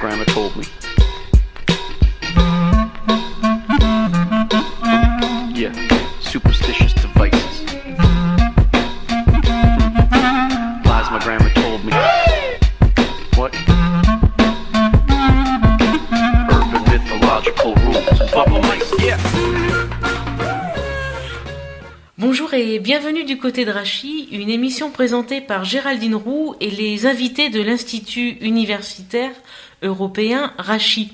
grandma told me. Yeah, superstitious devices. Lies my grandma told me. What? Urban mythological rules. Bubble mice, yeah. Bonjour et bienvenue du côté de Rachi, une émission présentée par Géraldine Roux et les invités de l'Institut universitaire européen Rachi.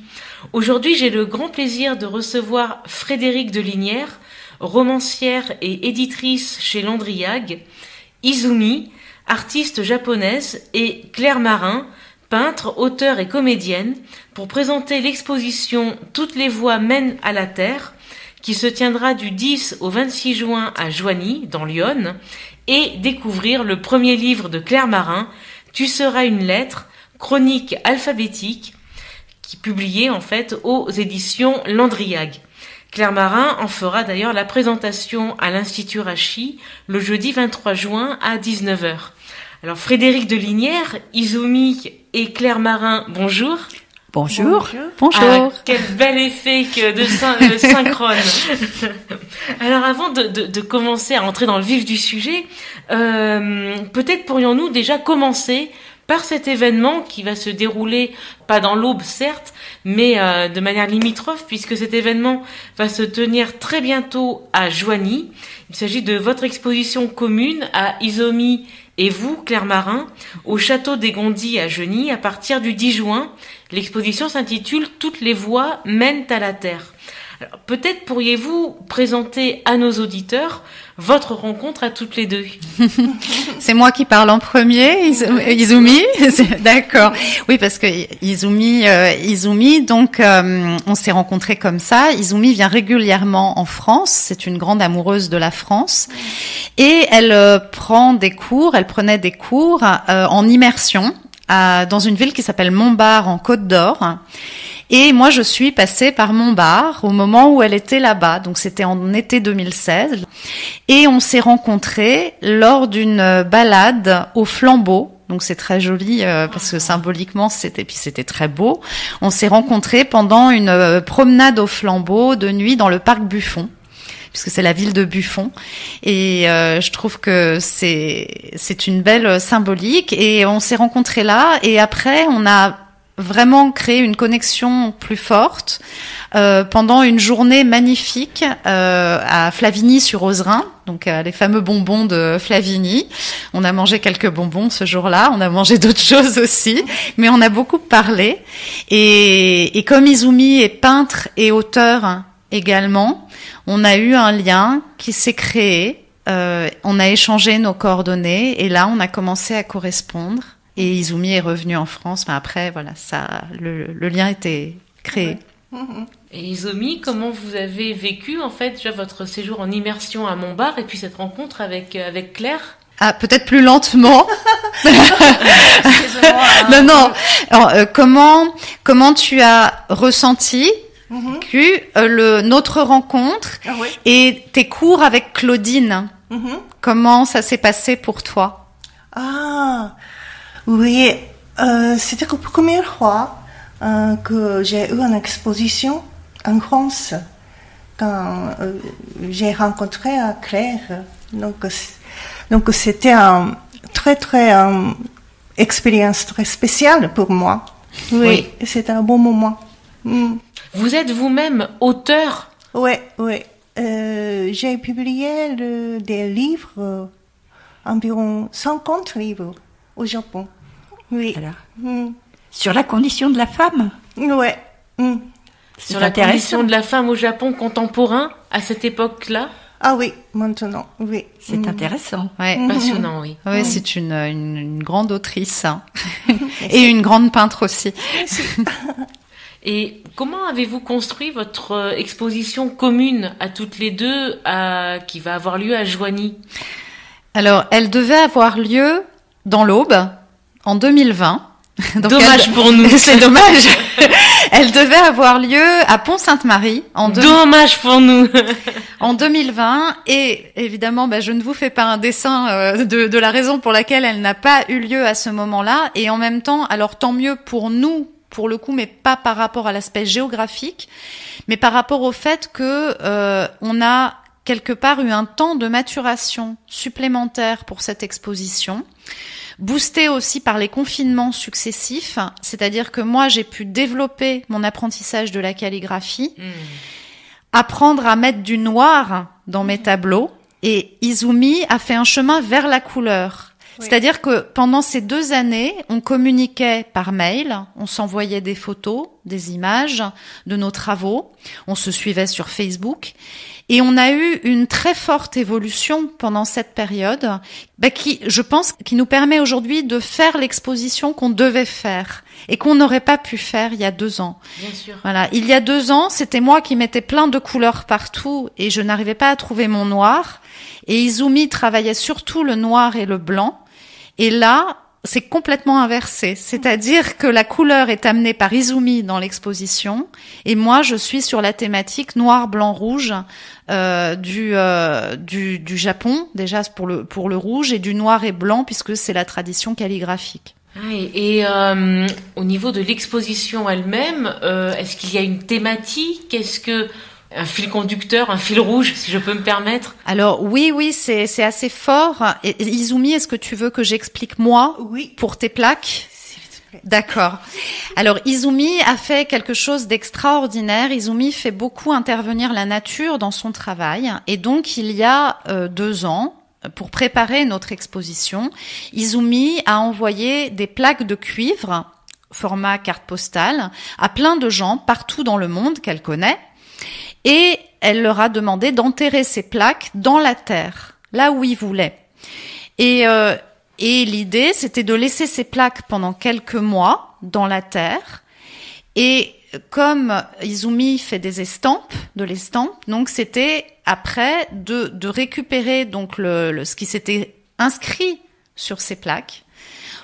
Aujourd'hui, j'ai le grand plaisir de recevoir Frédérique de Linière, romancière et éditrice chez Landriag, Izumi, artiste japonaise, et Claire Marin, peintre, auteure et comédienne, pour présenter l'exposition Toutes les voies mènent à la Terre, qui se tiendra du 10 au 26 juin à Joigny, dans l'Yonne, et découvrir le premier livre de Claire Marin, Tu seras une lettre, chronique alphabétique, qui est publié en fait aux éditions Landriag. Claire Marin en fera d'ailleurs la présentation à l'Institut Rachi le jeudi 23 juin à 19h. Alors Frédérique de Linière, Izumi et Claire Marin, bonjour. Bonjour. Bonjour. Ah, quel bel effet de synchrone. Alors avant de commencer à entrer dans le vif du sujet, peut-être pourrions-nous déjà commencer par cet événement qui va se dérouler, pas dans l'Aube certes, mais de manière limitrophe, puisque cet événement va se tenir très bientôt à Joigny. Il s'agit de votre exposition commune à Izumi et vous, Claire Marin, au Château des Gondis à Joigny à partir du 10 juin. L'exposition s'intitule « Toutes les voies mènent à la Terre ». Alors, peut-être pourriez-vous présenter à nos auditeurs votre rencontre à toutes les deux. C'est moi qui parle en premier, Izumi. D'accord. Oui, parce que Izumi, donc on s'est rencontrés comme ça. Izumi vient régulièrement en France. C'est une grande amoureuse de la France et elle prenait des cours en immersion dans une ville qui s'appelle Montbard en Côte d'Or. Et moi, je suis passée par Montbard au moment où elle était là-bas. Donc, c'était en été 2016. Et on s'est rencontrés lors d'une balade au flambeau. Donc, c'est très joli parce que symboliquement, c'était très beau. On s'est rencontrés pendant une promenade au flambeau de nuit dans le parc Buffon, puisque c'est la ville de Buffon. Et je trouve que c'est une belle symbolique. Et on s'est rencontrés là. Et après, on a vraiment créé une connexion plus forte pendant une journée magnifique à Flavigny-sur-Ozerain, donc les fameux bonbons de Flavigny. On a mangé quelques bonbons ce jour-là, on a mangé d'autres choses aussi, mais on a beaucoup parlé. Et comme Izumi est peintre et auteur également, on a eu un lien qui s'est créé. On a échangé nos coordonnées et là, on a commencé à correspondre. Et Izumi est revenu en France, mais après, voilà, le lien était créé. Ouais. Et Izumi, comment vous avez vécu, en fait, déjà votre séjour en immersion à Montbard et puis cette rencontre avec Claire? Ah, peut-être plus lentement. Non. Alors, comment tu as ressenti que notre rencontre et tes cours avec Claudine, comment ça s'est passé pour toi? Oui, c'était la première fois que j'ai eu une exposition en France quand j'ai rencontré Claire. Donc c'était une expérience très spéciale pour moi. Oui. C'était un bon moment. Vous êtes vous-même auteur? Oui. J'ai publié des livres, environ 50 livres au Japon. Oui. Alors, sur la condition de la femme? Ouais. Sur la condition de la femme au Japon contemporain, à cette époque-là? Ah oui, maintenant, oui. C'est intéressant. Ouais, passionnant, oui. Oui, c'est une grande autrice. Hein. Et une grande peintre aussi. Et comment avez-vous construit votre exposition commune à toutes les deux qui va avoir lieu à Joigny? Alors, elle devait avoir lieu dans l'Aube, en 2020. Donc dommage pour nous. C'est dommage. Elle devait avoir lieu à Pont-Sainte-Marie dommage pour nous. En 2020 et évidemment je ne vous fais pas un dessin de la raison pour laquelle elle n'a pas eu lieu à ce moment-là et en même temps alors tant mieux pour nous pour le coup, mais pas par rapport à l'aspect géographique, mais par rapport au fait que on a quelque part eu un temps de maturation supplémentaire pour cette exposition, boosté aussi par les confinements successifs, c'est-à-dire que moi j'ai pu développer mon apprentissage de la calligraphie, apprendre à mettre du noir dans mes tableaux, et Izumi a fait un chemin vers la couleur. Oui. C'est-à-dire que pendant ces 2 années, on communiquait par mail, on s'envoyait des photos, des images de nos travaux, on se suivait sur Facebook, et on a eu une très forte évolution pendant cette période, qui, je pense, qui nous permet aujourd'hui de faire l'exposition qu'on devait faire et qu'on n'aurait pas pu faire il y a 2 ans. Bien sûr. Voilà, il y a 2 ans, c'était moi qui mettais plein de couleurs partout et je n'arrivais pas à trouver mon noir. Et Izumi travaillait surtout le noir et le blanc. Et là, c'est complètement inversé. C'est-à-dire que la couleur est amenée par Izumi dans l'exposition. Et moi, je suis sur la thématique noir, blanc, rouge du Japon, déjà pour le rouge, et du noir et blanc, puisque c'est la tradition calligraphique. Et au niveau de l'exposition elle-même, est-ce qu'il y a une thématique? Est-ce que un fil conducteur, un fil rouge, si je peux me permettre? Alors oui, c'est assez fort. Et, Izumi, est-ce que tu veux que j'explique moi pour tes plaques? S'il te plaît. D'accord. Alors Izumi a fait quelque chose d'extraordinaire. Izumi fait beaucoup intervenir la nature dans son travail. Et donc il y a 2 ans, pour préparer notre exposition, Izumi a envoyé des plaques de cuivre, format carte postale, à plein de gens partout dans le monde qu'elle connaît. Et elle leur a demandé d'enterrer ces plaques dans la terre, là où ils voulaient. Et l'idée, c'était de laisser ces plaques pendant quelques mois dans la terre. Et comme Izumi fait des estampes, de l'estampe, donc c'était après de récupérer donc ce qui s'était inscrit sur ces plaques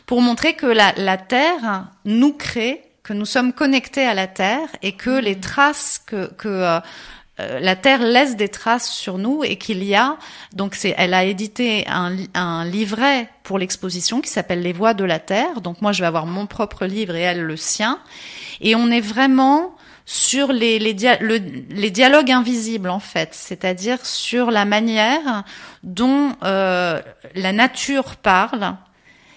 pour montrer que la terre nous crée, que nous sommes connectés à la terre et que les traces que la terre laisse des traces sur nous et qu'il y a, donc elle a édité un livret pour l'exposition qui s'appelle Les Voix de la Terre. Donc moi je vais avoir mon propre livre et elle le sien. Et on est vraiment sur les dialogues invisibles en fait, c'est-à-dire sur la manière dont la nature parle,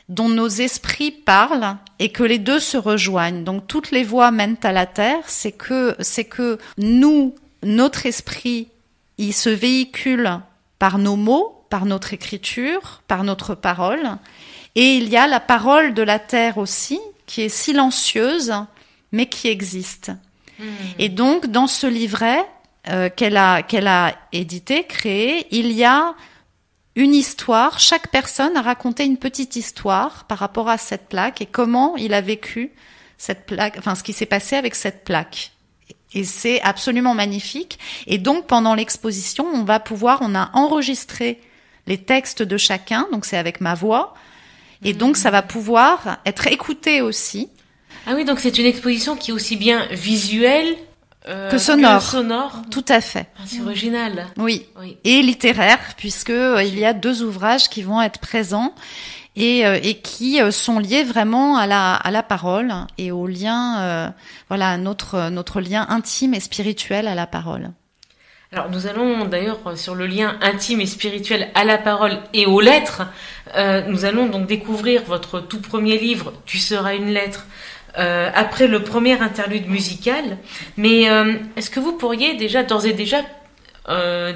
dont nos esprits parlent et que les deux se rejoignent. Donc toutes les voies mènent à la terre, c'est que nous, notre esprit, il se véhicule par nos mots, par notre écriture, par notre parole. Et il y a la parole de la terre aussi, qui est silencieuse, mais qui existe. Et donc, dans ce livret qu'elle a édité, créé, il y a une histoire. Chaque personne a raconté une petite histoire par rapport à cette plaque et comment il a vécu cette plaque, enfin, ce qui s'est passé avec cette plaque. Et c'est absolument magnifique. Et donc, pendant l'exposition, on a enregistré les textes de chacun. Donc, c'est avec ma voix. Et donc, ça va pouvoir être écouté aussi. Ah oui, donc c'est une exposition qui est aussi bien visuelle que sonore. Tout à fait. Ah, c'est original. Oui. Et littéraire, puisque il y a 2 ouvrages qui vont être présents et qui sont liés vraiment à la parole et au lien, à notre lien intime et spirituel à la parole. Alors nous allons d'ailleurs sur le lien intime et spirituel à la parole et aux lettres, nous allons donc découvrir votre tout premier livre, Tu seras une lettre, après le premier interlude musical. Mais est-ce que vous pourriez d'ores et déjà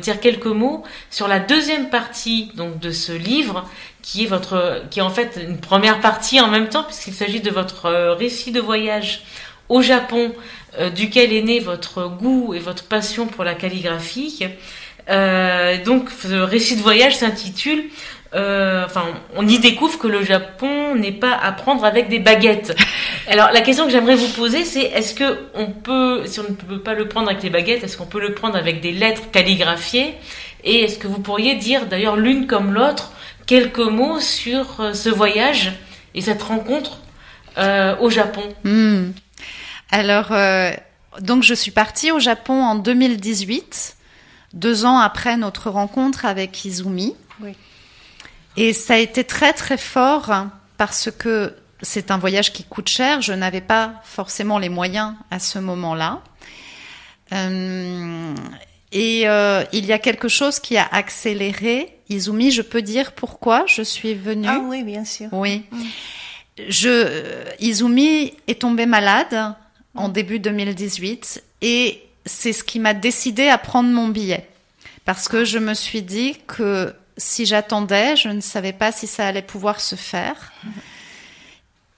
dire quelques mots sur la deuxième partie donc de ce livre, qui est en fait une première partie en même temps, puisqu'il s'agit de votre récit de voyage au Japon, duquel est né votre goût et votre passion pour la calligraphie. Donc, ce récit de voyage s'intitule on y découvre que le Japon n'est pas à prendre avec des baguettes. Alors, la question que j'aimerais vous poser, c'est est-ce que si on ne peut pas le prendre avec les baguettes, est-ce qu'on peut le prendre avec des lettres calligraphiées? Et est-ce que vous pourriez dire, d'ailleurs, l'une comme l'autre, quelques mots sur ce voyage et cette rencontre au Japon? Alors, donc je suis partie au Japon en 2018, 2 ans après notre rencontre avec Izumi. Oui. Et ça a été très très fort parce que c'est un voyage qui coûte cher. Je n'avais pas forcément les moyens à ce moment-là. Il y a quelque chose qui a accéléré. Izumi, je peux dire pourquoi je suis venue? Ah oui, bien sûr. Oui. Izumi est tombée malade en début 2018 et c'est ce qui m'a décidé à prendre mon billet. Parce que je me suis dit que si j'attendais, je ne savais pas si ça allait pouvoir se faire.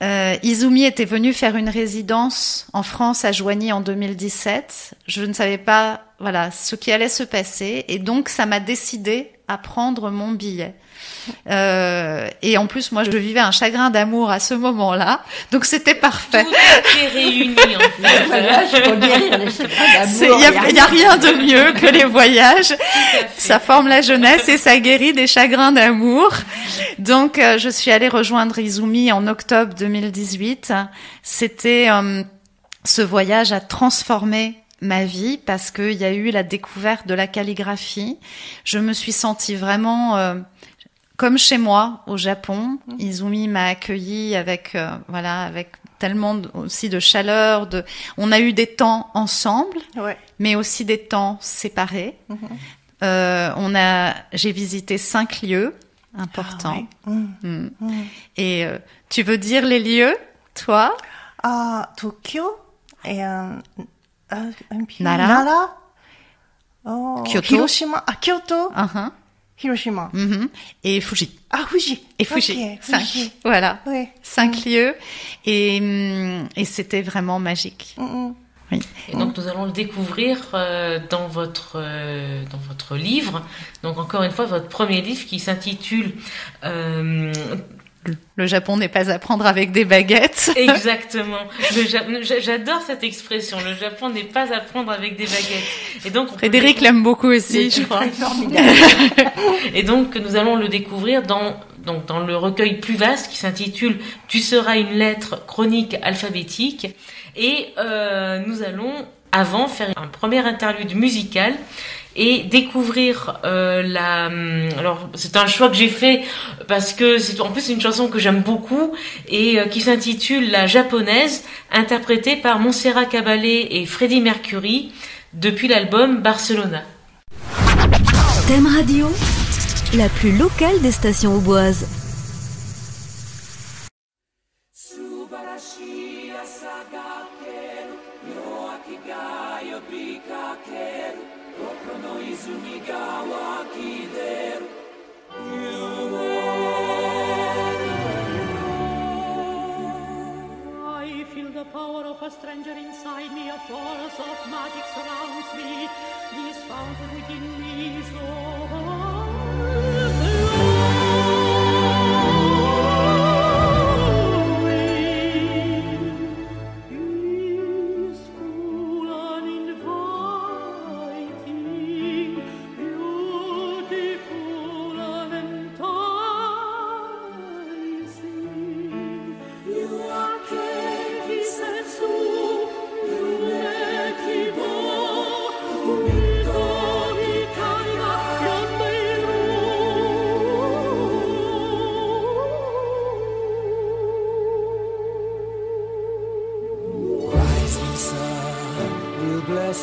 Izumi était venue faire une résidence en France à Joigny en 2017. Je ne savais pas, ce qui allait se passer. Et donc, ça m'a décidé à prendre mon billet. Et en plus, moi, je vivais un chagrin d'amour à ce moment-là. Donc, c'était parfait. Tout était réuni, en fait. Voyage pour guérir les chagrins d'amour. Il y a rien de mieux que les voyages. Ça forme la jeunesse et ça guérit des chagrins d'amour. Donc, je suis allée rejoindre Izumi en octobre 2018. C'était, ce voyage a transformé ma vie parce qu'il y a eu la découverte de la calligraphie. Je me suis sentie vraiment comme chez moi au Japon. Izumi m'a accueillie avec avec tellement aussi de chaleur. On a eu des temps ensemble, mais aussi des temps séparés. J'ai visité 5 lieux importants. Et tu veux dire les lieux, toi? Tokyo et Nara. Kyoto. Hiroshima. Kyoto. Hiroshima. Et Fuji. Fuji. Et Fuji. Okay, 5. Fuji. Voilà. Oui. 5 lieux. Et c'était vraiment magique. Oui. Et donc nous allons le découvrir dans votre livre. Donc encore une fois, votre premier livre qui s'intitule Le Japon n'est pas à prendre avec des baguettes. Exactement. J'adore cette expression. Le Japon n'est pas à prendre avec des baguettes. Et donc Frédéric l'aime beaucoup aussi, je crois. Et donc nous allons le découvrir dans le recueil plus vaste qui s'intitule Tu seras une lettre chronique alphabétique. Et nous allons avant faire un premier interlude musical et découvrir alors c'est un choix que j'ai fait parce que c'est en plus une chanson que j'aime beaucoup et qui s'intitule La Japonaise, interprétée par Montserrat Caballé et Freddie Mercury depuis l'album Barcelona. Thème Radio, la plus locale des stations auboises. Power of a stranger inside me, a force of magic surrounds me. This fountain within me so peaceful and inviting, beautiful and enticing. You are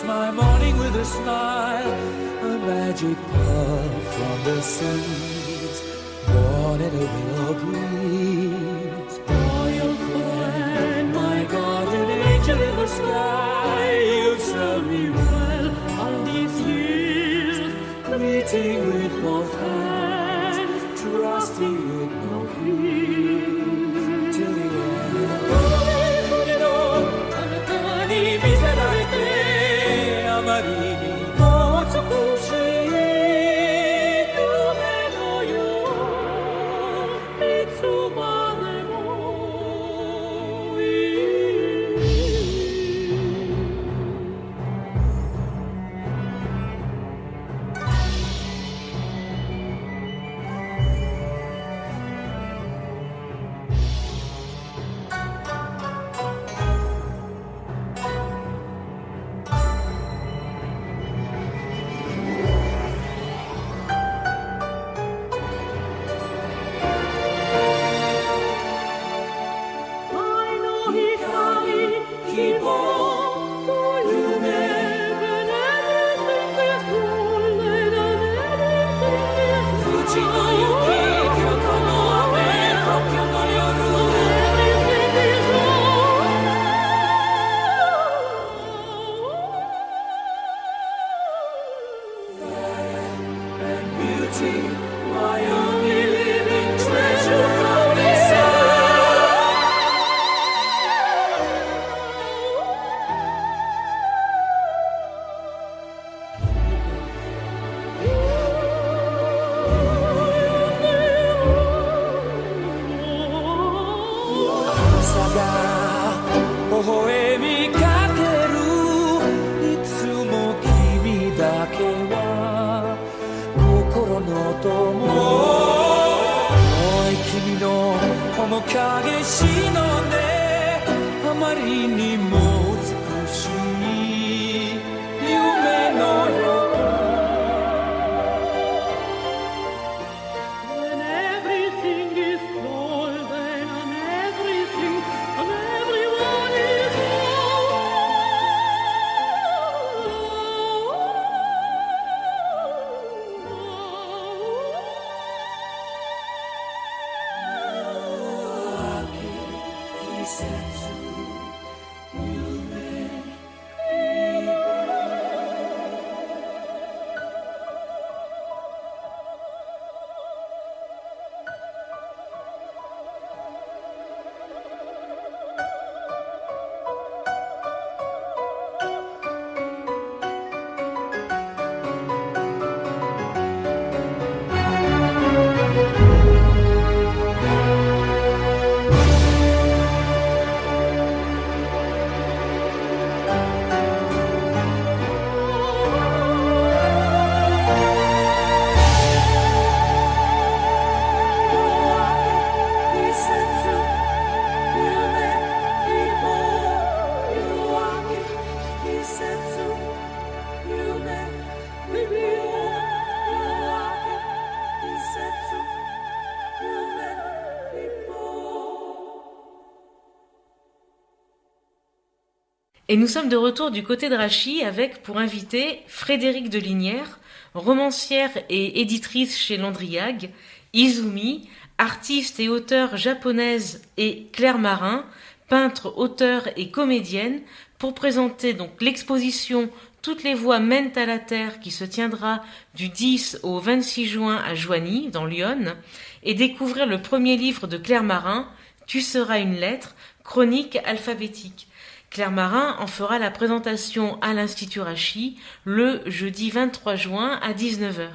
my morning with a smile, a magic puff from the seas, born in a willow breeze. Royal friend, my guardian angel in the sky, you've served me well all these years, meeting with both hands, trusting with no fear, till the end. It's Et nous sommes de retour du côté de Rachis avec pour invité Frédérique de Lignières, romancière et éditrice chez Landriag, Izumi, artiste et auteure japonaise, et Claire Marin, peintre, auteure et comédienne, pour présenter donc l'exposition Toutes les voies mènent à la Terre qui se tiendra du 10 au 26 juin à Joigny, dans l'Yonne, et découvrir le premier livre de Claire Marin, Tu seras une lettre, chronique alphabétique. Claire Marin en fera la présentation à l'Institut Rachis le jeudi 23 juin à 19h.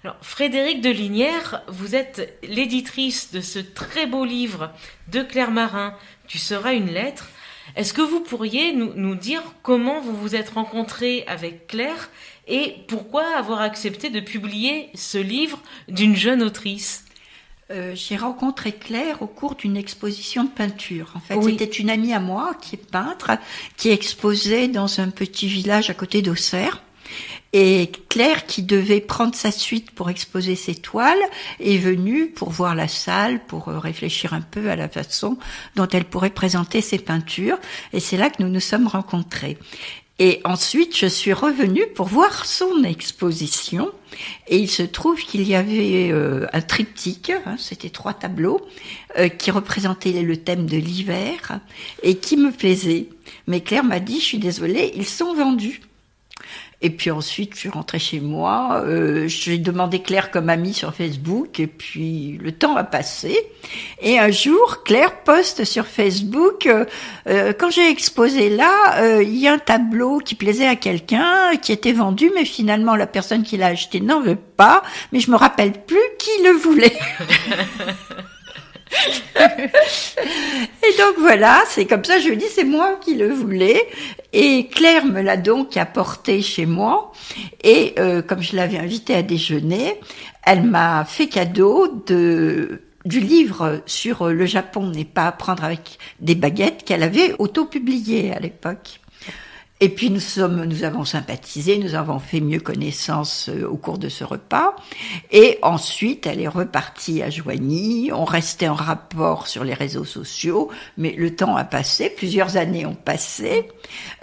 Alors, Frédérique de Lignières, vous êtes l'éditrice de ce très beau livre de Claire Marin, Tu seras une lettre. Est-ce que vous pourriez nous dire comment vous vous êtes rencontrée avec Claire et pourquoi avoir accepté de publier ce livre d'une jeune autrice ? J'ai rencontré Claire au cours d'une exposition de peinture. En fait, Oui. C'était une amie à moi qui est peintre, qui exposait dans un petit village à côté d'Auxerre. Et Claire, qui devait prendre sa suite pour exposer ses toiles, est venue pour voir la salle, pour réfléchir un peu à la façon dont elle pourrait présenter ses peintures. Et c'est là que nous nous sommes rencontrés. Et ensuite, je suis revenue pour voir son exposition. Et il se trouve qu'il y avait un triptyque, c'était 3 tableaux, qui représentaient le thème de l'hiver et qui me plaisaient. Mais Claire m'a dit, je suis désolée, ils sont vendus. Et puis ensuite, je suis rentrée chez moi, j'ai demandé Claire comme amie sur Facebook, et puis le temps a passé. Et un jour, Claire poste sur Facebook, quand j'ai exposé là, il y a un tableau qui plaisait à quelqu'un, qui était vendu, mais finalement la personne qui l'a acheté n'en veut pas, mais je me rappelle plus qui le voulait. Et donc voilà, c'est comme ça, je lui dis, c'est moi qui le voulais. Et Claire me l'a donc apporté chez moi. Et comme je l'avais invitée à déjeuner, elle m'a fait cadeau du livre sur le Japon n'est pas à prendre avec des baguettes qu'elle avait auto-publié à l'époque. Et puis nous avons sympathisé, nous avons fait mieux connaissance au cours de ce repas. Et ensuite, elle est repartie à Joigny. On restait en rapport sur les réseaux sociaux, mais le temps a passé, plusieurs années ont passé.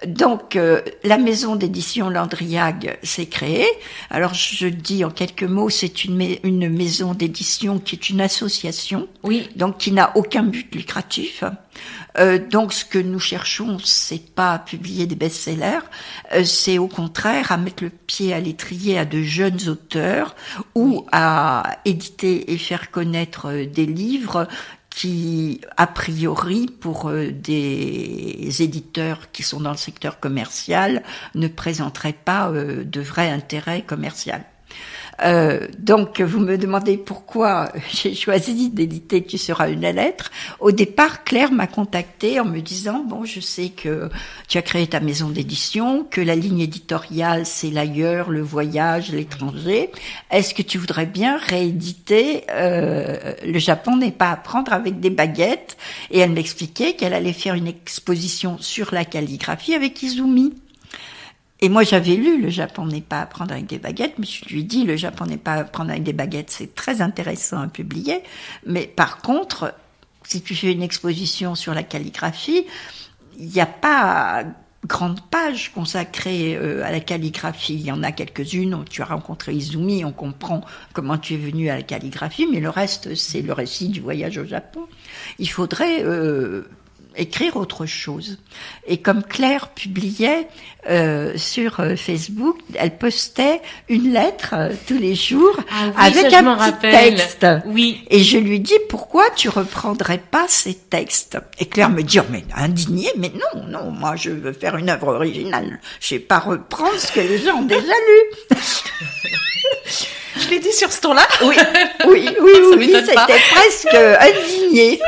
Donc, la maison d'édition Landriag s'est créée. Alors, je dis en quelques mots, c'est une maison d'édition qui est une association, Oui. donc qui n'a aucun but lucratif. Donc, ce que nous cherchons, c'est pas à publier des best-sellers, c'est au contraire à mettre le pied à l'étrier à de jeunes auteurs ou à éditer et faire connaître des livres qui, a priori, pour des éditeurs qui sont dans le secteur commercial, ne présenteraient pas de vrai intérêt commercial. Donc, vous me demandez pourquoi j'ai choisi d'éditer Tu seras une lettre. Au départ, Claire m'a contactée en me disant, bon, je sais que tu as créé ta maison d'édition, que la ligne éditoriale, c'est l'ailleurs, le voyage, l'étranger. Est-ce que tu voudrais bien rééditer Le Japon n'est pas à prendre avec des baguettes? Et elle m'expliquait qu'elle allait faire une exposition sur la calligraphie avec Izumi. Et moi, j'avais lu Le Japon n'est pas à prendre avec des baguettes, mais je lui ai dit, Le Japon n'est pas à prendre avec des baguettes, c'est très intéressant à publier. Mais par contre, si tu fais une exposition sur la calligraphie, il n'y a pas grande page consacrée à la calligraphie. Il y en a quelques-unes où tu as rencontré Izumi, on comprend comment tu es venu à la calligraphie, mais le reste, c'est le récit du voyage au Japon. Il faudrait écrire autre chose. Et comme Claire publiait sur Facebook, elle postait une lettre tous les jours avec un petit texte. Oui. Et je lui dis, pourquoi tu reprendrais pas ces textes? Et Claire me dit, oh, mais indignée, mais non, moi je veux faire une œuvre originale. Je vais pas reprendre ce que les gens ont déjà lu. Je l'ai dit sur ce ton-là. Oui, c'était presque indigné.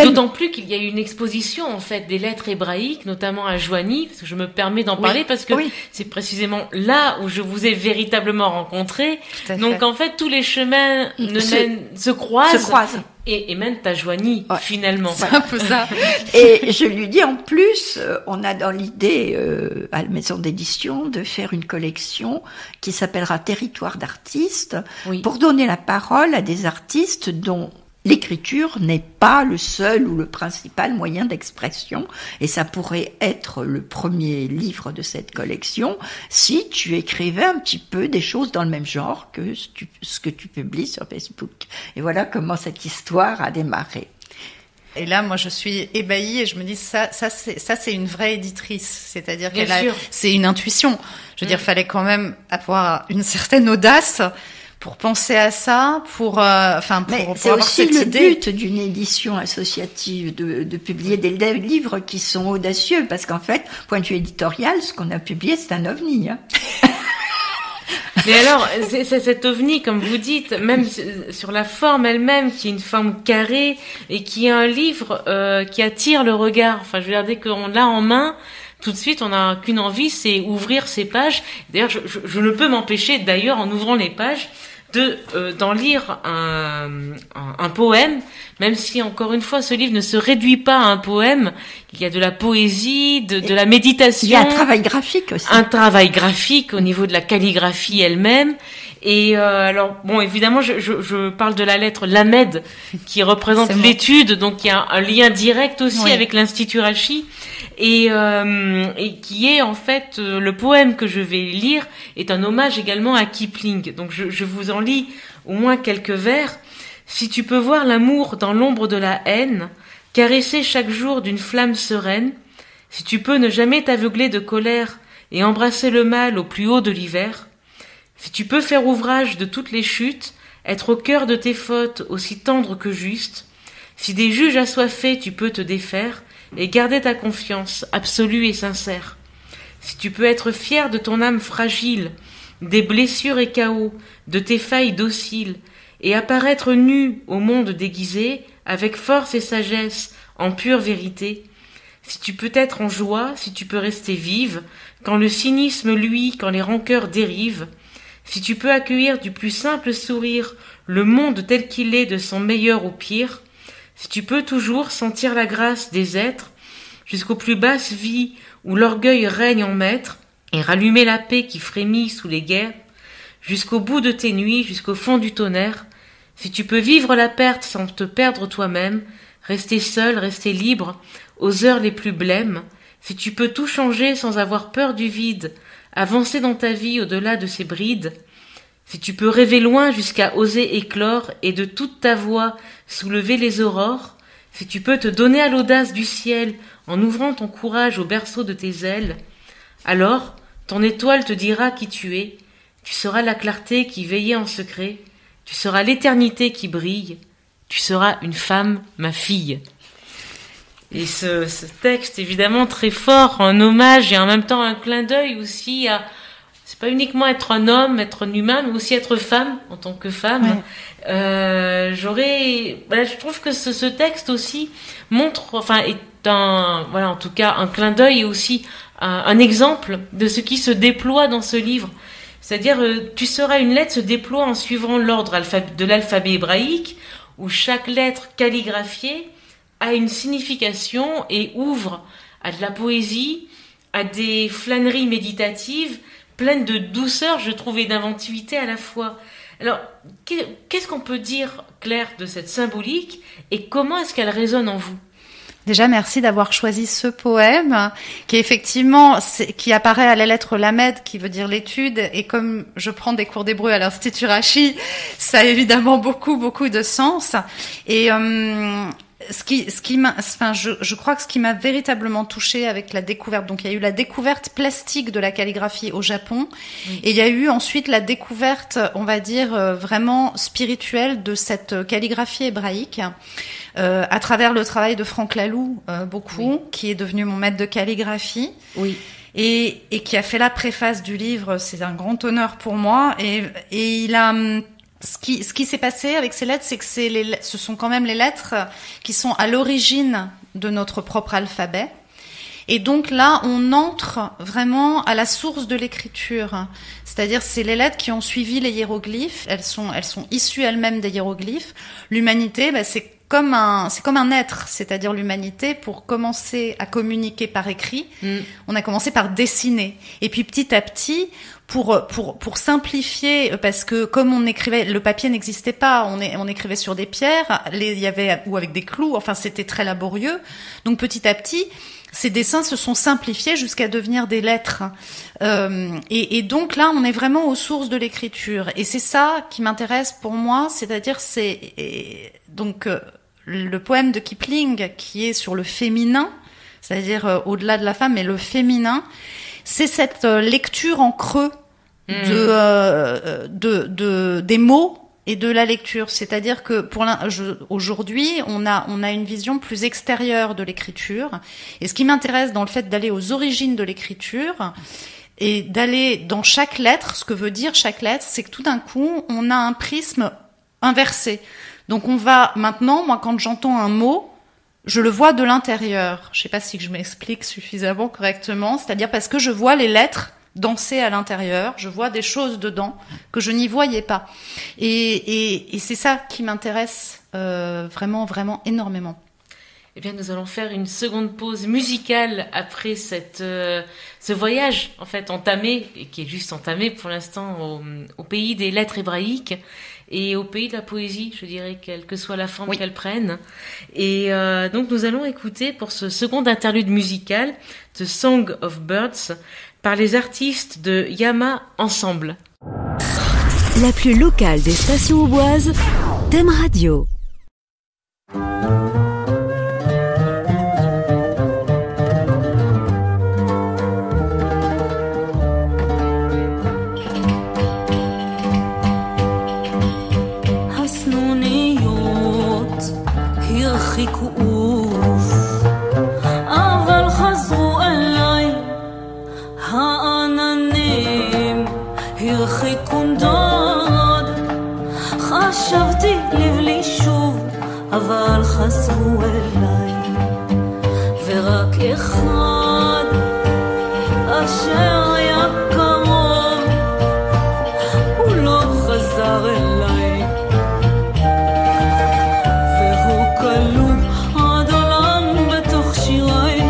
D'autant plus qu'il y a eu une exposition en fait des lettres hébraïques, notamment à Joigny, parce que je me permets d'en parler parce que c'est précisément là où je vous ai véritablement rencontré. Donc en fait tous les chemins se croisent. Et mènent à Joigny, finalement. C'est un peu ça. Et je lui dis, en plus, on a dans l'idée, à la maison d'édition, de faire une collection qui s'appellera Territoire d'artistes, pour donner la parole à des artistes dont l'écriture n'est pas le seul ou le principal moyen d'expression, et ça pourrait être le premier livre de cette collection si tu écrivais un petit peu des choses dans le même genre que ce que tu publies sur Facebook. Et voilà comment cette histoire a démarré. Et là, moi, je suis ébahie et je me dis ça, c'est une vraie éditrice. C'est-à-dire c'est une intuition. Je veux dire, fallait quand même avoir une certaine audace pour penser à ça, pour c'est aussi le but d'une édition associative de publier des livres qui sont audacieux, parce qu'en fait, point de vue éditorial, ce qu'on a publié, c'est un ovni. Hein. Mais alors, c'est cet ovni, comme vous dites, même sur la forme elle-même, qui est une forme carrée et qui est un livre qui attire le regard. Enfin, je veux dire, dès qu'on l'a en main, tout de suite, on n'a qu'une envie, c'est ouvrir ces pages. D'ailleurs, je ne peux m'empêcher, d'ailleurs, en ouvrant les pages, d'en lire un poème, même si, encore une fois, ce livre ne se réduit pas à un poème. Il y a de la poésie, de la méditation. Il y a un travail graphique aussi. Un travail graphique au niveau de la calligraphie elle-même. Et alors, bon, évidemment, je parle de la lettre Lamed, qui représente l'étude, donc il y a un lien direct aussi avec l'Institut Rachi, et qui est en fait le poème que je vais lire est un hommage également à Kipling. Donc je vous en lis au moins quelques vers. Si tu peux voir l'amour dans l'ombre de la haine, caresser chaque jour d'une flamme sereine, si tu peux ne jamais t'aveugler de colère et embrasser le mal au plus haut de l'hiver, si tu peux faire ouvrage de toutes les chutes, être au cœur de tes fautes aussi tendre que juste, si des juges assoiffés tu peux te défaire et garder ta confiance absolue et sincère, si tu peux être fier de ton âme fragile, des blessures et chaos, de tes failles dociles, et apparaître nu au monde déguisé, avec force et sagesse, en pure vérité, si tu peux être en joie, si tu peux rester vive, quand le cynisme luit, quand les rancœurs dérivent, si tu peux accueillir du plus simple sourire le monde tel qu'il est de son meilleur au pire, si tu peux toujours sentir la grâce des êtres, jusqu'aux plus basses vies où l'orgueil règne en maître, et rallumer la paix qui frémit sous les guerres, jusqu'au bout de tes nuits, jusqu'au fond du tonnerre, si tu peux vivre la perte sans te perdre toi-même, rester seul, rester libre, aux heures les plus blêmes, si tu peux tout changer sans avoir peur du vide, avancer dans ta vie au-delà de ses brides, si tu peux rêver loin jusqu'à oser éclore et de toute ta voix soulever les aurores, si tu peux te donner à l'audace du ciel en ouvrant ton courage au berceau de tes ailes, alors ton étoile te dira qui tu es, tu seras la clarté qui veillait en secret, tu seras l'éternité qui brille, tu seras une femme, ma fille. Et ce texte, évidemment, très fort, un hommage et en même temps un clin d'œil aussi à, c'est pas uniquement être un homme, être un humain, mais aussi être femme, en tant que femme. Ouais. Je trouve que ce texte aussi montre, enfin, est en tout cas, un clin d'œil et aussi un exemple de ce qui se déploie dans ce livre. C'est-à-dire, tu seras une lettre se déploie en suivant l'ordre de l'alphabet hébraïque, où chaque lettre calligraphiée a une signification et ouvre à de la poésie, à des flâneries méditatives, pleines de douceur, je trouve, et d'inventivité à la fois. Alors, qu'est-ce qu'on peut dire, Claire, de cette symbolique, et comment est-ce qu'elle résonne en vous ? Déjà, merci d'avoir choisi ce poème qui effectivement, qui apparaît à la lettre Lamed, qui veut dire l'étude. Et comme je prends des cours d'hébreu à l'Institut Rachi, ça a évidemment beaucoup de sens. Et je crois que ce qui m'a véritablement touchée avec la découverte, donc il y a eu la découverte plastique de la calligraphie au Japon, et il y a eu ensuite la découverte, on va dire, vraiment spirituelle de cette calligraphie hébraïque, à travers le travail de Franck Laloux, qui est devenu mon maître de calligraphie. Oui. Et qui a fait la préface du livre. C'est un grand honneur pour moi. Et il a, ce qui s'est passé avec ces lettres, c'est que ce sont quand même les lettres qui sont à l'origine de notre propre alphabet. Et donc là, on entre vraiment à la source de l'écriture. C'est-à-dire, c'est les lettres qui ont suivi les hiéroglyphes. Elles sont issues elles-mêmes des hiéroglyphes. L'humanité, c'est comme un être, c'est-à-dire l'humanité, pour commencer à communiquer par écrit, on a commencé par dessiner. Et puis petit à petit, pour simplifier, parce que comme on écrivait, le papier n'existait pas, on écrivait sur des pierres, ou avec des clous, enfin c'était très laborieux. Donc petit à petit, ces dessins se sont simplifiés jusqu'à devenir des lettres. Et donc là, on est vraiment aux sources de l'écriture. Et c'est ça qui m'intéresse pour moi, c'est-à-dire le poème de Kipling qui est sur le féminin, c'est-à-dire au-delà de la femme, mais le féminin, c'est cette lecture en creux des mots et de la lecture. C'est-à-dire que aujourd'hui, on a une vision plus extérieure de l'écriture. Et ce qui m'intéresse dans le fait d'aller aux origines de l'écriture et d'aller dans chaque lettre, ce que veut dire chaque lettre, c'est que tout d'un coup, on a un prisme inversé. Donc on va maintenant, moi quand j'entends un mot, je le vois de l'intérieur. Je sais pas si je m'explique suffisamment correctement, c'est-à-dire parce que je vois les lettres danser à l'intérieur, je vois des choses dedans que je n'y voyais pas. Et c'est ça qui m'intéresse vraiment énormément. Eh bien, nous allons faire une seconde pause musicale après ce voyage, en fait, entamé, et qui est juste entamé pour l'instant au pays des lettres hébraïques et au pays de la poésie, je dirais, quelle que soit la forme qu'elle prenne. Et donc, nous allons écouter pour ce second interlude musical The Song of Birds par les artistes de Yama Ensemble. La plus locale des stations auboises, Thème Radio. אבל חזרו אליי ורק אחד אשר היה קרוב הוא לא חזר אליי והוא כלוא עד עולם בתוך שיריי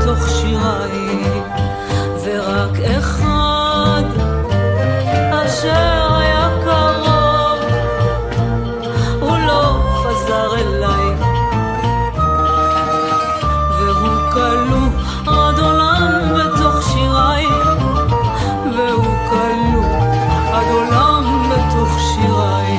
בתוך שיריי, ורק אחד אשר היה קרוב, הוא לא חזר אליי, והוא כלוא עד עולם בתוך שיריי, והוא כלוא עד עולם בתוך שיריי.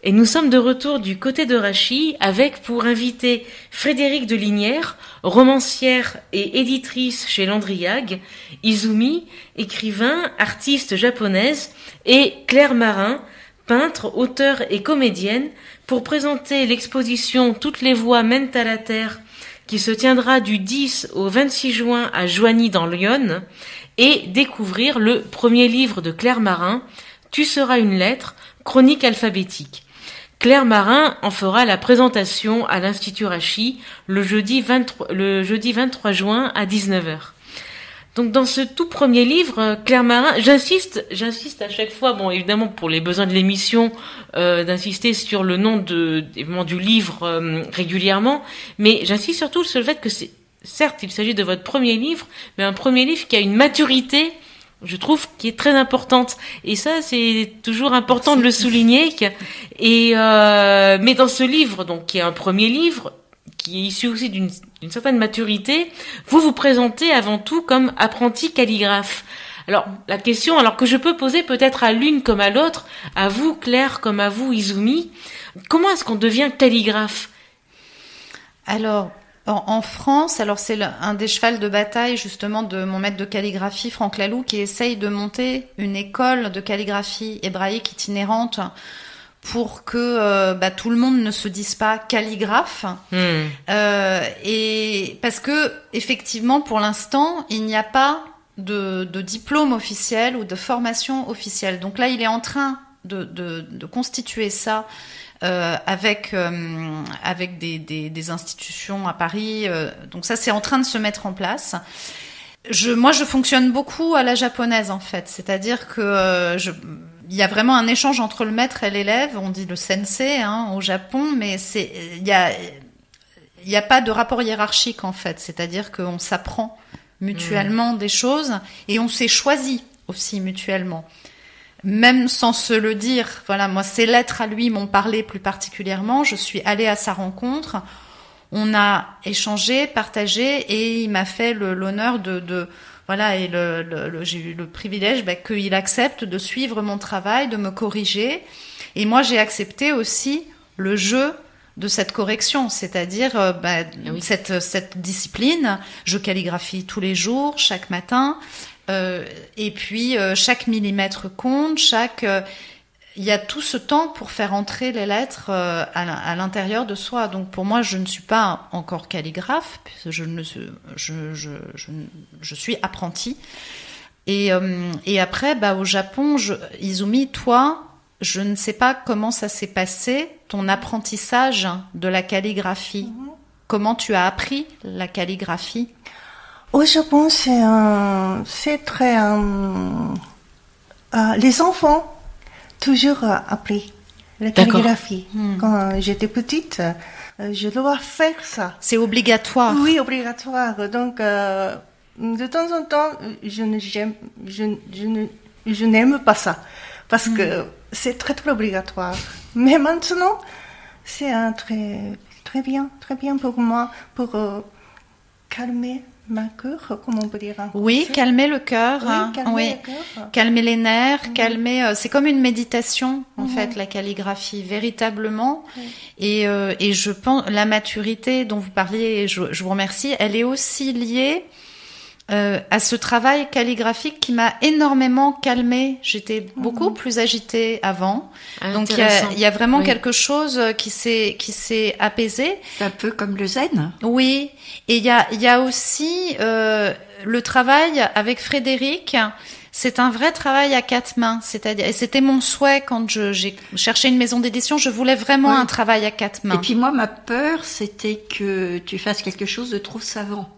Et nous sommes de retour du côté de Rachis avec pour invité Frédérique de Linière, romancière et éditrice chez Landriag, Izumi, écrivain, artiste japonaise, et Claire Marin, peintre, auteure et comédienne, pour présenter l'exposition Toutes les voies mènent à la terre, qui se tiendra du 10 au 26 juin à Joigny dans l'Yonne, et découvrir le premier livre de Claire Marin, Tu seras une lettre, chronique alphabétique. Claire Marin en fera la présentation à l'Institut Rachis le jeudi 23 juin à 19h. Donc dans ce tout premier livre, Claire Marin, j'insiste à chaque fois, bon évidemment pour les besoins de l'émission, d'insister sur le nom évidemment du livre régulièrement, mais j'insiste surtout sur le fait que certes il s'agit de votre premier livre, mais un premier livre qui a une maturité, je trouve, qui est très importante. Et ça, c'est toujours important de le souligner. Mais dans ce livre, donc, qui est un premier livre, qui est issu aussi d'une certaine maturité, vous vous présentez avant tout comme apprenti calligraphe. Alors, la question, que je peux poser peut-être à l'une comme à l'autre, à vous, Claire, comme à vous, Izumi, comment est-ce qu'on devient calligraphe? Alors, en France, c'est un des chevals de bataille justement de mon maître de calligraphie, Franck Laloux, qui essaye de monter une école de calligraphie hébraïque itinérante pour que tout le monde ne se dise pas calligraphe. Et parce que effectivement, pour l'instant, il n'y a pas de diplôme officiel ou de formation officielle. Donc là, il est en train de constituer ça. Avec des institutions à Paris, donc ça c'est en train de se mettre en place. Moi je fonctionne beaucoup à la japonaise en fait, c'est-à-dire que il y a vraiment un échange entre le maître et l'élève, on dit le sensei au Japon, mais il y a pas de rapport hiérarchique en fait, c'est-à-dire qu'on s'apprend mutuellement des choses et on s'est choisi aussi mutuellement. Même sans se le dire, voilà, moi, ces lettres à lui m'ont parlé plus particulièrement. Je suis allée à sa rencontre. On a échangé, partagé, et il m'a fait l'honneur voilà, et j'ai eu le privilège, qu'il accepte de suivre mon travail, de me corriger. Et moi, j'ai accepté aussi le jeu de cette correction, c'est-à-dire, oui. cette discipline. Je calligraphie tous les jours, chaque matin. Et puis chaque millimètre compte, il y a tout ce temps pour faire entrer les lettres à l'intérieur de soi. Donc pour moi, je ne suis pas encore calligraphe, puisque je suis apprentie. Et après, au Japon, Izumi, toi, je ne sais pas comment ça s'est passé, ton apprentissage de la calligraphie. Comment tu as appris la calligraphie? Au Japon, c'est très... les enfants, toujours appris la calligraphie. Quand j'étais petite, je dois faire ça. C'est obligatoire. Oui, obligatoire. Donc, de temps en temps, je n'aime pas ça. Parce que c'est très, très obligatoire. Mais maintenant, c'est très bien pour moi, pour calmer ma cœur, comment on peut dire? Oui, calmer le cœur. Oui, le cœur. Calmer les nerfs, calmer. C'est comme une méditation en fait, la calligraphie, véritablement. Et je pense la maturité dont vous parliez, je vous remercie. Elle est aussi liée à ce travail calligraphique qui m'a énormément calmée. J'étais beaucoup plus agitée avant. Donc il y a vraiment quelque chose qui s'est apaisé. C'est un peu comme le zen. Oui, et il y a aussi le travail avec Frédéric, c'est un vrai travail à quatre mains. C'est-à-dire, et c'était mon souhait quand j'ai cherché une maison d'édition, je voulais vraiment un travail à quatre mains. Et puis moi, ma peur, c'était que tu fasses quelque chose de trop savant.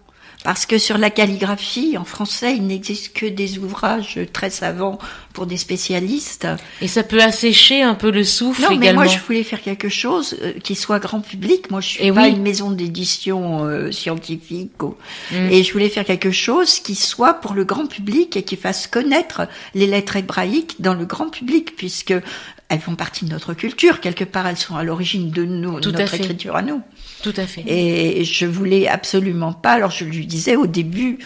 Parce que sur la calligraphie, en français, il n'existe que des ouvrages très savants pour des spécialistes. Et ça peut assécher un peu le souffle également. Non, mais moi, je voulais faire quelque chose qui soit grand public. Moi, je suis pas une maison d'édition scientifique. Et je voulais faire quelque chose qui soit pour le grand public et qui fasse connaître les lettres hébraïques dans le grand public, puisque elles font partie de notre culture. Quelque part, elles sont à l'origine de notre écriture à nous. Tout à fait. Et je voulais absolument pas. Alors je lui disais au début,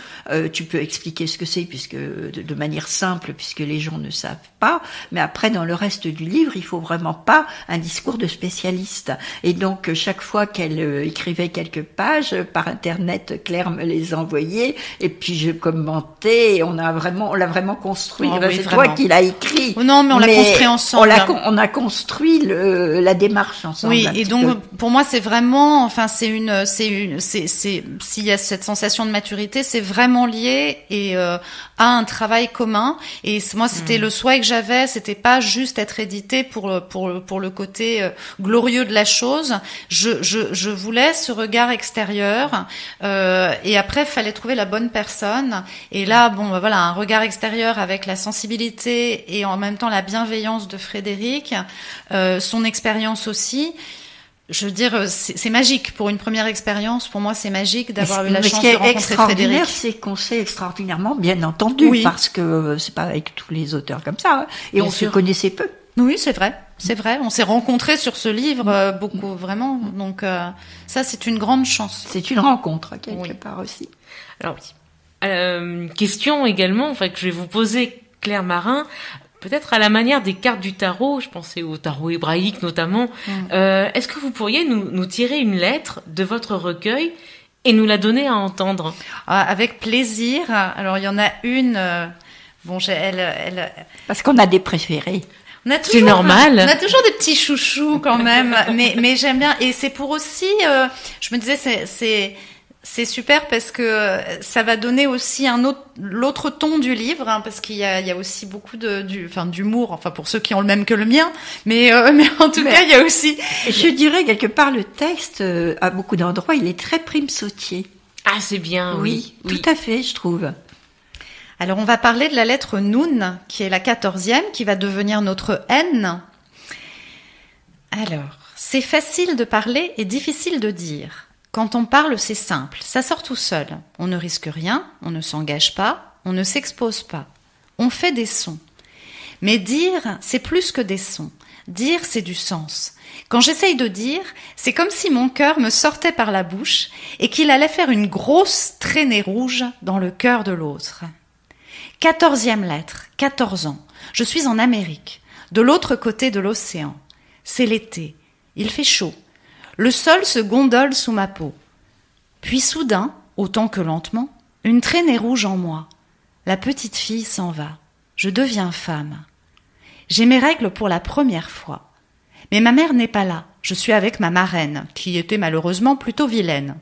tu peux expliquer ce que c'est, puisque de manière simple, puisque les gens ne savent pas. Mais après, dans le reste du livre, il faut vraiment pas un discours de spécialiste. Et donc chaque fois qu'elle écrivait quelques pages par internet, Claire me les envoyait, et puis je commentais. Et on l'a vraiment construit. Oh, oui, c'est vraiment. toi qui l'as écrit. Oh non, mais on l'a construit ensemble. On a construit la démarche ensemble. Oui, et donc pour moi c'est vraiment, enfin s'il y a cette sensation de maturité, c'est vraiment lié à un travail commun. Et moi c'était le souhait que j'avais, c'était pas juste être édité pour le côté glorieux de la chose. Je voulais ce regard extérieur. Et après il fallait trouver la bonne personne. Et là voilà, un regard extérieur avec la sensibilité et en même temps la bienveillance de Frédéric, son expérience aussi. Je veux dire, c'est magique pour une première expérience. Pour moi, c'est magique d'avoir eu la chance de rencontrer Frédéric. C'est qu'on s'est extraordinairement bien entendu, parce que c'est pas avec tous les auteurs comme ça, hein. Et bien on se connaissait peu. Oui, c'est vrai. On s'est rencontrés sur ce livre beaucoup, vraiment. Donc ça, c'est une grande chance. C'est une rencontre quelque part aussi. Alors question également, que je vais vous poser, Claire Marin. Peut-être à la manière des cartes du tarot, je pensais au tarot hébraïque notamment. Est-ce que vous pourriez nous tirer une lettre de votre recueil et nous la donner à entendre? Avec plaisir. Alors il y en a une. Parce qu'on a des préférés. C'est normal. On a toujours des petits chouchous quand même, mais j'aime bien. Et c'est pour aussi. Je me disais c'est super parce que ça va donner aussi l'autre ton du livre, hein, parce qu'il y a aussi beaucoup d'humour, enfin pour ceux qui ont le même que le mien, mais en tout cas il y a aussi. Je dirais quelque part le texte à beaucoup d'endroits il est très Prime Sautier. Ah c'est bien, oui. Tout à fait, je trouve. Alors on va parler de la lettre Nun, qui est la 14e, qui va devenir notre N. Alors c'est facile de parler et difficile de dire. Quand on parle, c'est simple, ça sort tout seul. On ne risque rien, on ne s'engage pas, on ne s'expose pas. On fait des sons. Mais dire, c'est plus que des sons. Dire, c'est du sens. Quand j'essaye de dire, c'est comme si mon cœur me sortait par la bouche et qu'il allait faire une grosse traînée rouge dans le cœur de l'autre. 14e lettre, 14 ans. Je suis en Amérique, de l'autre côté de l'océan. C'est l'été, il fait chaud. Le sol se gondole sous ma peau. Puis soudain, autant que lentement, une traînée rouge en moi. La petite fille s'en va. Je deviens femme. J'ai mes règles pour la première fois. Mais ma mère n'est pas là. Je suis avec ma marraine, qui était malheureusement plutôt vilaine.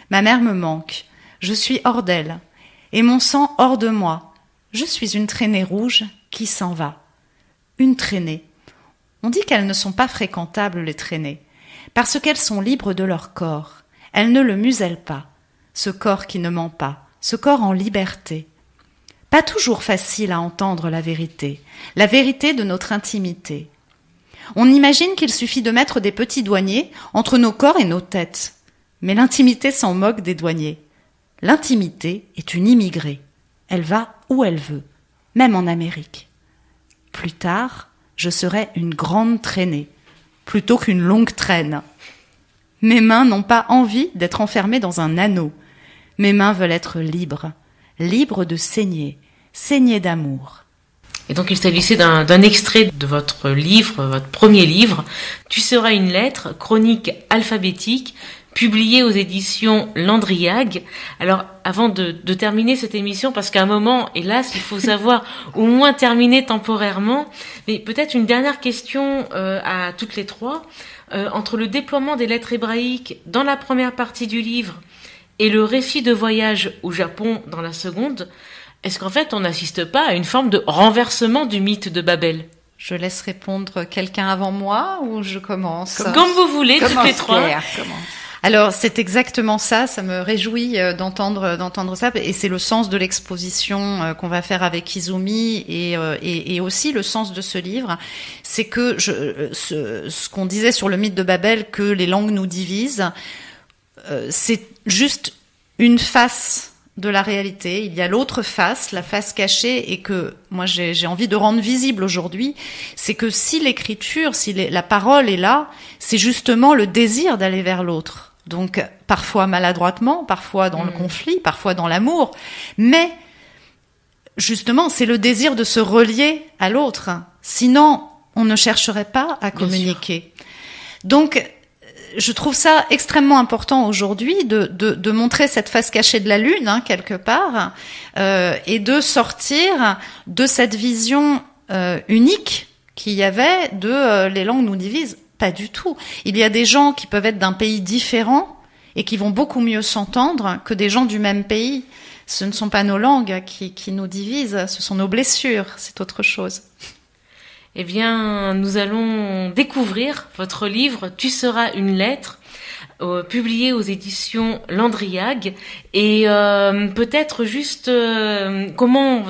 Ma mère me manque. Je suis hors d'elle. Et mon sang hors de moi. Je suis une traînée rouge qui s'en va. Une traînée. On dit qu'elles ne sont pas fréquentables, les traînées. Parce qu'elles sont libres de leur corps. Elles ne le musellent pas. Ce corps qui ne ment pas. Ce corps en liberté. Pas toujours facile à entendre la vérité de notre intimité. On imagine qu'il suffit de mettre des petits douaniers entre nos corps et nos têtes. Mais l'intimité s'en moque des douaniers. L'intimité est une immigrée. Elle va où elle veut, même en Amérique. Plus tard, je serai une grande traînée. Plutôt qu'une longue traîne. Mes mains n'ont pas envie d'être enfermées dans un anneau. Mes mains veulent être libres, libres de saigner, saigner d'amour. Et donc il s'agissait d'un extrait de votre livre, votre premier livre, Tu seras une lettre, chronique alphabétique, publiée aux éditions Landriag. Alors avant de terminer cette émission, parce qu'à un moment, hélas, il faut savoir au moins terminer temporairement, mais peut-être une dernière question à toutes les trois. Entre le déploiement des lettres hébraïques dans la première partie du livre et le récit de voyage au Japon dans la seconde, est-ce qu'en fait on n'assiste pas à une forme de renversement du mythe de Babel? Je laisse répondre quelqu'un avant moi ou je commence? Comme vous voulez, toutes les trois. Claire, commence. Alors c'est exactement ça, ça me réjouit d'entendre ça, et c'est le sens de l'exposition qu'on va faire avec Izumi et aussi le sens de ce livre, c'est que ce qu'on disait sur le mythe de Babel, que les langues nous divisent, c'est juste une face de la réalité. Il y a l'autre face, la face cachée, et que moi j'ai envie de rendre visible aujourd'hui, c'est que si l'écriture, si la parole est là, c'est justement le désir d'aller vers l'autre. Donc parfois maladroitement, parfois dans le conflit, parfois dans l'amour, mais justement c'est le désir de se relier à l'autre. Sinon, on ne chercherait pas à communiquer. Donc je trouve ça extrêmement important aujourd'hui de montrer cette face cachée de la lune, hein, quelque part, et de sortir de cette vision unique qu'il y avait de les langues nous divisent. Pas du tout. Il y a des gens qui peuvent être d'un pays différent et qui vont beaucoup mieux s'entendre que des gens du même pays. Ce ne sont pas nos langues qui nous divisent, ce sont nos blessures, c'est autre chose. Eh bien, nous allons découvrir votre livre « Tu seras une lettre », publié aux éditions Landriag. Et peut-être juste comment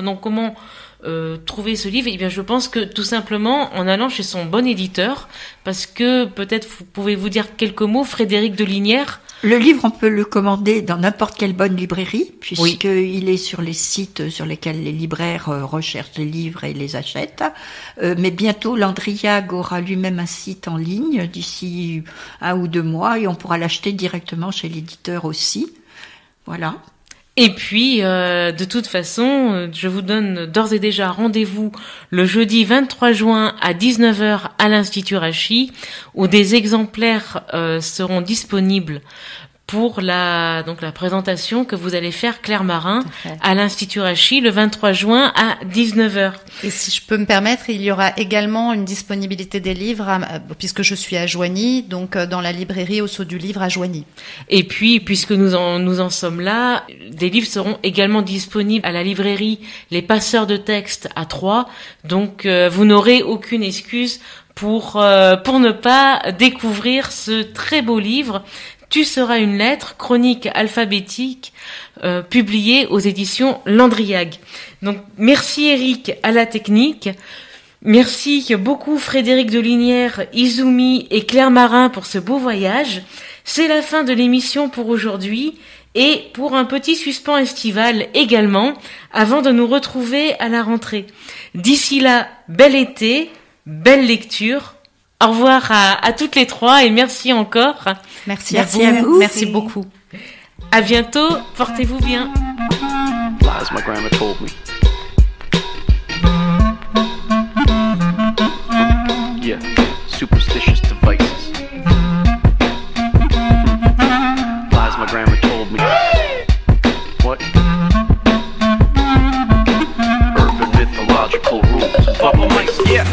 trouver ce livre? Eh bien, je pense que tout simplement en allant chez son bon éditeur, parce que peut-être pouvez-vous dire quelques mots, Frédéric Delinière. Le livre, on peut le commander dans n'importe quelle bonne librairie, puisqu'il est sur les sites sur lesquels les libraires recherchent les livres et les achètent. Mais bientôt, Landriag aura lui-même un site en ligne d'ici 1 ou 2 mois, et on pourra l'acheter directement chez l'éditeur aussi. Voilà. Et puis, de toute façon, je vous donne d'ores et déjà rendez-vous le jeudi 23 juin à 19h à l'Institut Rachi, où des exemplaires seront disponibles pour la présentation que vous allez faire, Claire Marin, à l'Institut Rachi le 23 juin à 19h. Et si je peux me permettre, il y aura également une disponibilité des livres, puisque je suis à Joigny, donc dans la librairie au Saut du Livre à Joigny. Et puis, puisque nous en sommes là, des livres seront également disponibles à la librairie Les Passeurs de Texte à Troyes, donc vous n'aurez aucune excuse pour ne pas découvrir ce très beau livre. Tu seras une lettre, chronique alphabétique, publiée aux éditions Landriag. Donc, merci Eric à la technique. Merci beaucoup Frédéric Delinière, Izumi et Claire Marin pour ce beau voyage. C'est la fin de l'émission pour aujourd'hui et pour un petit suspens estival également, avant de nous retrouver à la rentrée. D'ici là, bel été, belle lecture. Au revoir à toutes les trois et merci encore. Merci à vous. Merci beaucoup. À bientôt. Portez-vous bien. Lies my grandma told me. Yeah, superstitious devices. Lies my grandma told me. What? Urban mythological rules. Bubble mice. Yeah.